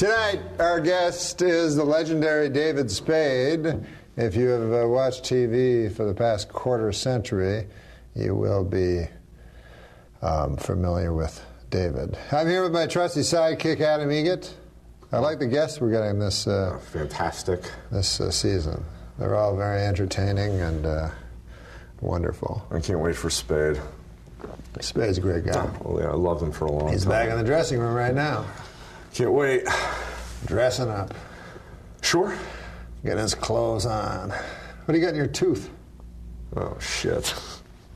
Tonight, our guest is the legendary David Spade. If you have watched TV for the past quarter century, you will be familiar with David. I'm here with my trusty sidekick, Adam Eget. I like the guests we're getting this fantastic this season. They're all very entertaining and wonderful. I can't wait for Spade. Spade's a great guy. Oh, yeah, I loved him for a long time. He's back in the dressing room right now. Can't wait. Dressing up. Sure. Getting his clothes on. What do you got in your tooth? Oh, shit.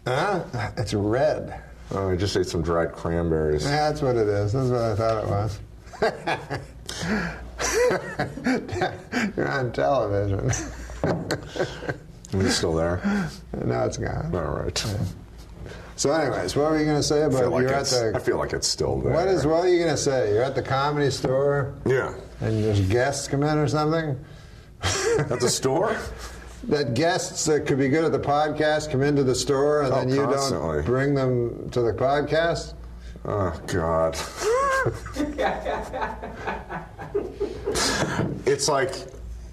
Huh? It's red. Oh, I just ate some dried cranberries. Yeah, that's what it is. That's what I thought it was. You're on television. Is it still there? No, it's gone. All right. Yeah. So anyways, what were you going to say about I feel like it's still there. What are you going to say? You're at the Comedy Store? Yeah. And there's guests come in or something? At the store? That guests that could be good at the podcast come into the store and then you constantly. Don't bring them to the podcast? Oh, God. It's like,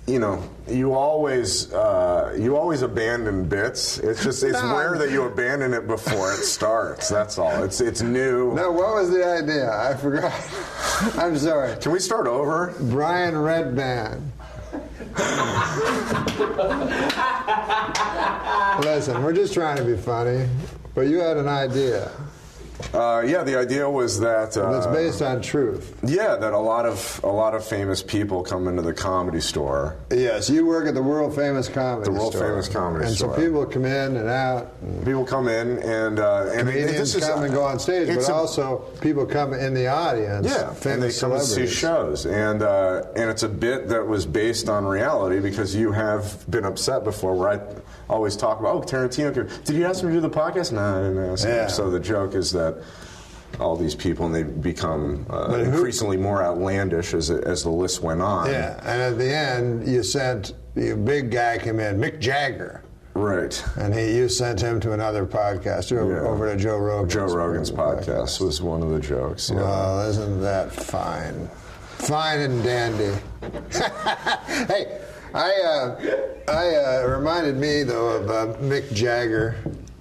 you always abandon bits. It's rare that you abandon it before it starts. That's all. It's new. No, what was the idea? I forgot. I'm sorry. Can we start over? Brian Redband. Listen, we're just trying to be funny, but you had an idea. Yeah, the idea was that it's based on truth. Yeah, that a lot of famous people come into the Comedy Store. Yes, you work at the world famous comedy store. The world famous comedy store. And so people come in and out. People come in and comedians come and go on stage, but also people come in the audience. Yeah, famous and they come and see shows, and it's a bit that was based on reality because you have been upset before, where I always talk about, Tarantino, did you ask him to do the podcast? No, I didn't ask him. Yeah. So the joke is that all these people, and they become increasingly more outlandish as the list went on. Yeah, and at the end, your big guy came in, Mick Jagger. Right. And you sent him to another podcast, over to Joe Rogan. Joe Rogan's podcast was one of the jokes. Yeah. Well, isn't that fine? Fine and dandy. Hey, I reminded me, though, of Mick Jagger,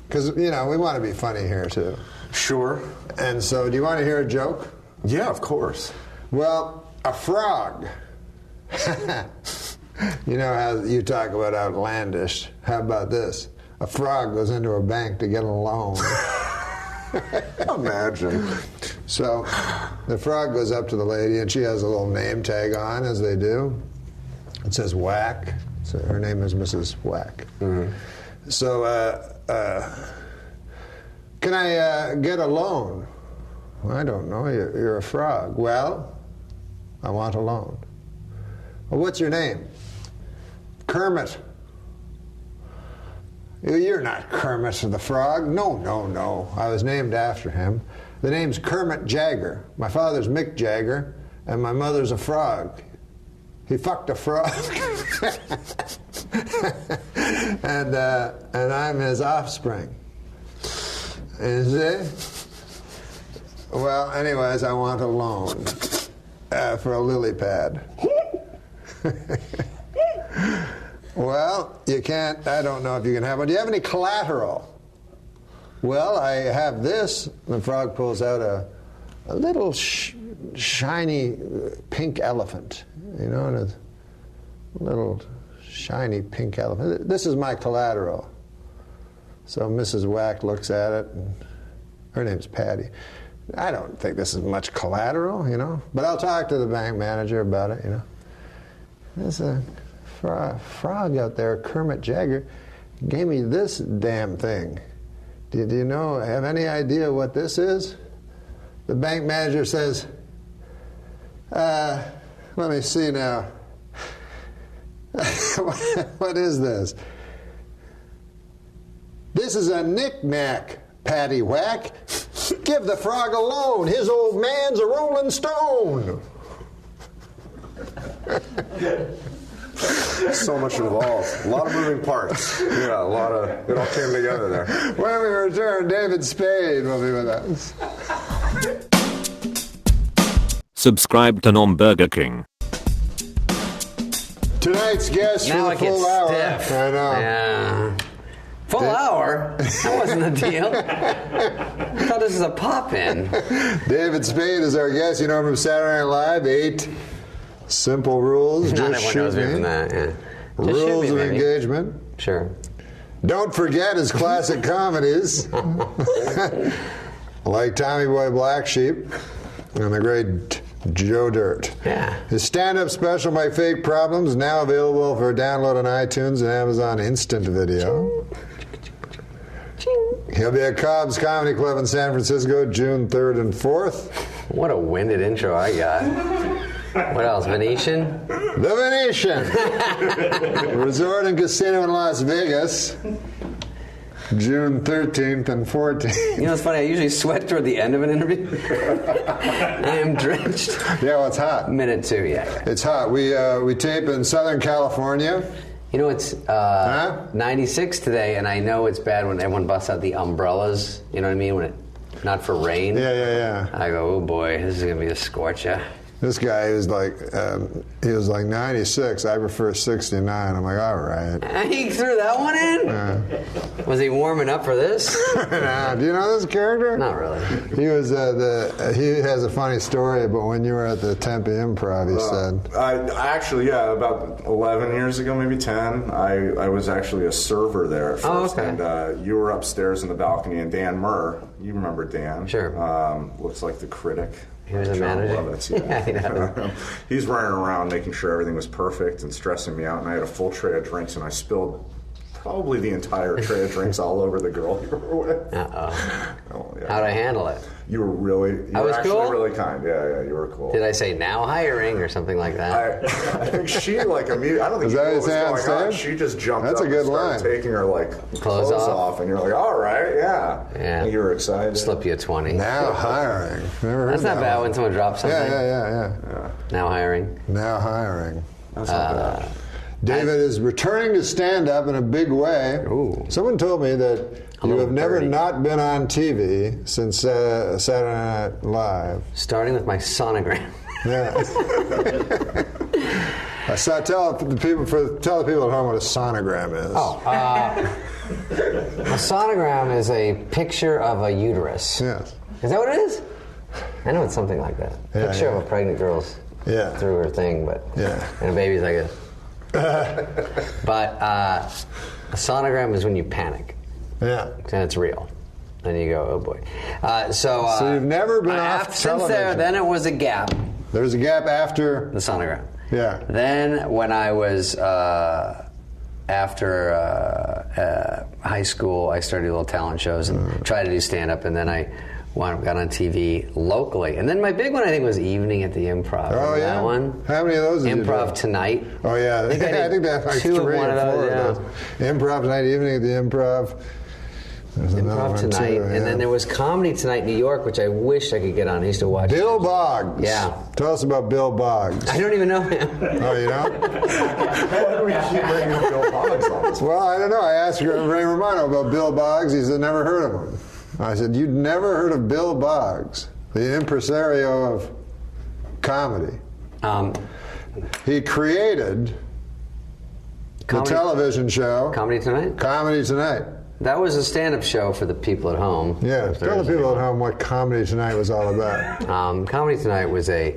because, we want to be funny here, too. Sure. And so, do you want to hear a joke? Yeah, of course. Well, a frog. You know how you talk about outlandish. How about this? A frog goes into a bank to get a loan. Imagine. So the frog goes up to the lady, and she has a little name tag on, as they do. It says Whack. So her name is Mrs. Whack. Mm-hmm. So, can I get a loan? Well, I don't know. You're a frog. Well, I want a loan. Well, what's your name? Kermit. You're not Kermit the Frog. No. I was named after him. The name's Kermit Jagger. My father's Mick Jagger, and my mother's a frog. He fucked a frog. and I'm his offspring. You see? Well, anyways, I want a loan for a lily pad. Well, you can't. I don't know if you can have one. Do you have any collateral? Well, I have this. The frog pulls out a little shiny pink elephant, and a little shiny pink elephant. This is my collateral. So Mrs. Whack looks at it, and her name's Patty. I don't think this is much collateral, but I'll talk to the bank manager about it, There's a frog out there, Kermit Jagger, gave me this damn thing. Do you have any idea what this is? The bank manager says, let me see now. What is this? This is a knick-knack, Patty Whack. Give the frog a loan. His old man's a rolling stone. So much involved. A lot of moving parts. Yeah, it all came together there. When we return, David Spade will be with us. Subscribe to Nom Burger King. Tonight's guest Now for I the get full hour. stiff. I know. Yeah. Full hour? That wasn't the deal. I thought this was a pop-in. David Spade is our guest. You know him from Saturday Night Live. 8 simple rules. Not Just everyone shoot knows me me. from that. Yeah. Just shoot Rules me, of baby. engagement. Sure. Don't forget his classic comedies, like Tommy Boy Black Sheep and the great Joe Dirt. Yeah. His stand-up special, My Fake Problems, now available for download on iTunes and Amazon Instant Video. He'll be at Cobb's Comedy Club in San Francisco, June 3rd and 4th. What a winded intro I got. What else? Venetian? The Venetian Resort and Casino in Las Vegas, June 13th and 14th. You know, it's funny. I usually sweat toward the end of an interview. I am drenched. Yeah, well, it's hot. Minute 2, yeah. It's hot. We tape in Southern California. You know, it's 96 today, and I know it's bad when everyone busts out the umbrellas. You know what I mean? When it, not for rain. Yeah. I go, oh boy, this is gonna be a scorcher. This guy is like, he was like 96. I prefer 69. I'm like, all right. He threw that one in? Was he warming up for this? Nah, do you know this character? Not really. He was he has a funny story, but when you were at the Tempe Improv, he said. About 11 years ago, maybe 10, I was actually a server there at first. Oh, okay. And you were upstairs in the balcony, and Dan Murr, you remember Dan. Sure. Looks like the critic. He was a John manager? Lovitz, yeah. Yeah. He's running around making sure everything was perfect and stressing me out, and I had a full tray of drinks, and I spilled probably the entire tray of drinks all over the girl you were with. Uh-oh. Oh, yeah. How'd I handle it? You were really, I was actually cool? really kind. Yeah, you were cool. Did I say now hiring or something like that? I think she immediately. I don't think Is you that knew what what you was say on going on. stage? She just jumped That's up a good and started line. taking her like Clothes off. and you're like, all right, yeah. Yeah. And you were excited. Slip you a 20. Now hiring. Never heard That's not that bad one. when someone drops something. Yeah. Now hiring. Now hiring. That's not bad. David is returning to stand-up in a big way. Ooh. Someone told me that you have never not been on TV since Saturday Night Live. Starting with my sonogram. Yeah. Tell the people at home what a sonogram is. A sonogram is a picture of a uterus. Yes. Is that what it is? I know it's something like that. Yeah, Picture yeah. of a pregnant girl's through her thing, but and a baby's like this. But a sonogram is when you panic. Yeah. And it's real. And you go, oh boy. So you've never been off since television. there, then it was a gap. There's a gap after. The sonogram. Yeah. Then when I was after high school, I started little talent shows and tried to do stand-up, and then I got on TV locally. And then my big one, I think, was Evening at the Improv. Oh, Remember yeah? that one? How many of those did you Improv do? Tonight. Oh, yeah. I think that's like 2 of 3 one or of 4 those, of those. Improv Tonight, Evening at the Improv. There's another Improv one, Tonight. too, And then there was Comedy Tonight in New York, which I wish I could get on. I used to watch. Bill Boggs. Yeah. Tell us about Bill Boggs. I don't even know him. Oh, you know? Why do we keep bringing up Bill Boggs on this? Well, I don't know. I asked Ray Romano about Bill Boggs. He said, never heard of him. I said, you'd never heard of Bill Boggs, the impresario of comedy. He created the television show Comedy Tonight? Comedy Tonight. That was a stand-up show for the people at home. Yeah, tell the people at home what Comedy Tonight was all about. Comedy Tonight was a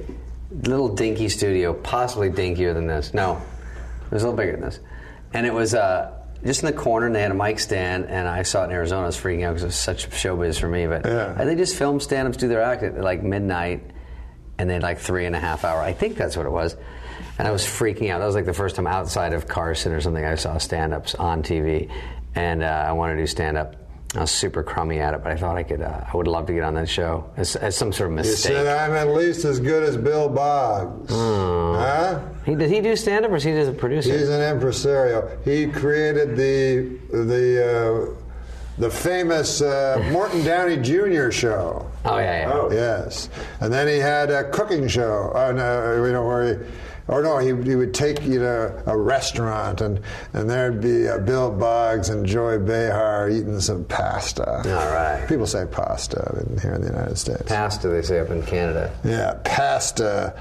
little dinky studio, possibly dinkier than this. No, it was a little bigger than this. And it was just in the corner, and they had a mic stand, and I saw it in Arizona. I was freaking out because it was such showbiz for me. But they just filmed stand-ups do their act at like midnight, and they had like 3.5 hour. I think that's what it was. And I was freaking out. That was like the first time outside of Carson or something I saw stand-ups on TV. And I wanted to do stand-up. I was super crummy at it, but I thought I could. I would love to get on that show as some sort of mistake. You said I'm at least as good as Bill Boggs. Huh? Did he do stand-up, or is he just a producer? He's an impresario. He created the famous Morton Downey Jr. show. Oh yeah. Oh. Yes, and then he had a cooking show. Oh no, where Or no, he would take you to a restaurant, and there'd be Bill Boggs and Joy Behar eating some pasta. All right. People say pasta here in the United States. Pasta, they say up in Canada. Yeah, pasta.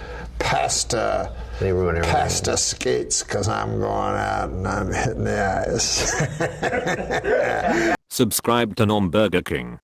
They ruin everything. Pasta skates, because I'm going out and I'm hitting the ice. Subscribe to Nom Burger King.